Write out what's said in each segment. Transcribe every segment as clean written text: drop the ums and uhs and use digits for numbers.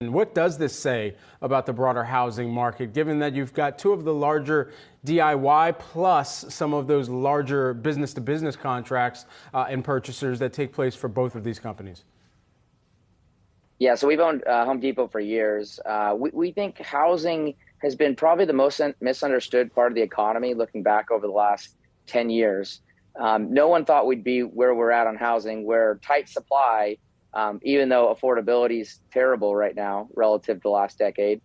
And what does this say about the broader housing market, given that you've got two of the larger DIY plus some of those larger business-to-business contracts and purchasers that take place for both of these companies? Yeah, so we've owned Home Depot for years. We think housing has been probably the most misunderstood part of the economy looking back over the last 10 years. No one thought we'd be where we're at on housing, where tight supply, even though affordability is terrible right now relative to the last decade,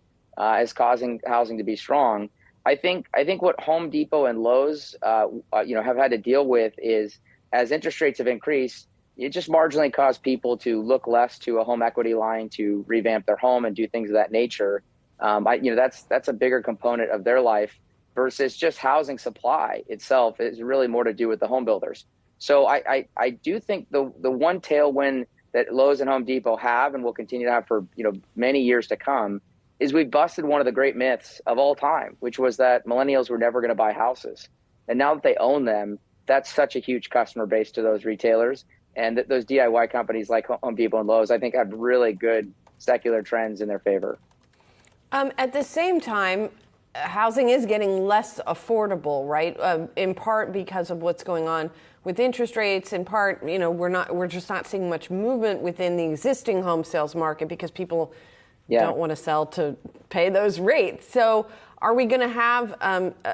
is causing housing to be strong. I think what Home Depot and Lowe's have had to deal with is, as interest rates have increased, it just marginally caused people to look less to a home equity line to revamp their home and do things of that nature. That's a bigger component of their life versus just housing supply itself is really more to do with the home builders. So I do think the one tailwind that Lowe's and Home Depot have and will continue to have for many years to come is we've busted one of the great myths of all time, which was that millennials were never going to buy houses. And now that they own them, that's such a huge customer base to those retailers. And those DIY companies like Home Depot and Lowe's, I think, have really good secular trends in their favor. At the same time, housing is getting less affordable, right? In part because of what's going on with interest rates. In part, we're just not seeing much movement within the existing home sales market because people don't want to sell to pay those rates. So, are we going to have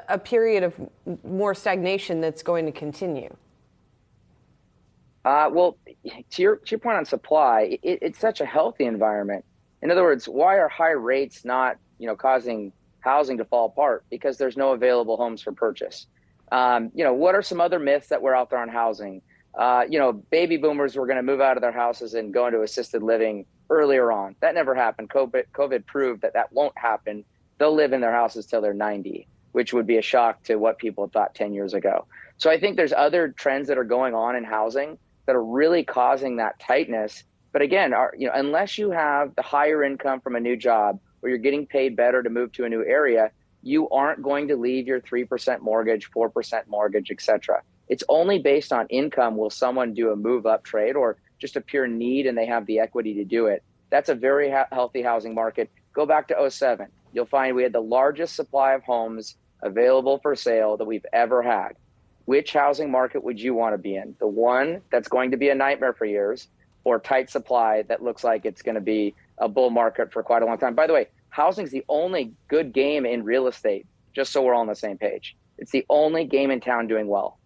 a period of more stagnation that's going to continue? Well, to your point on supply, it's such a healthy environment. In other words, why are high rates not causing housing to fall apart? Because there's no available homes for purchase. What are some other myths that were out there on housing? Baby boomers were going to move out of their houses and go into assisted living earlier on. That never happened. COVID proved that won't happen. They'll live in their houses till they're 90, which would be a shock to what people thought 10 years ago. So I think there's other trends that are going on in housing that are really causing that tightness. But again, unless you have the higher income from a new job or you're getting paid better to move to a new area, you aren't going to leave your 3% mortgage, 4% mortgage, et cetera. It's only based on income will someone do a move up trade or just a pure need and they have the equity to do it. That's a very healthy housing market. Go back to 2007. You'll find we had the largest supply of homes available for sale that we've ever had. Which housing market would you want to be in? The one that's going to be a nightmare for years, or tight supply that looks like it's going to be a bull market for quite a long time? By the way, housing's the only good game in real estate, just so we're all on the same page. It's the only game in town doing well.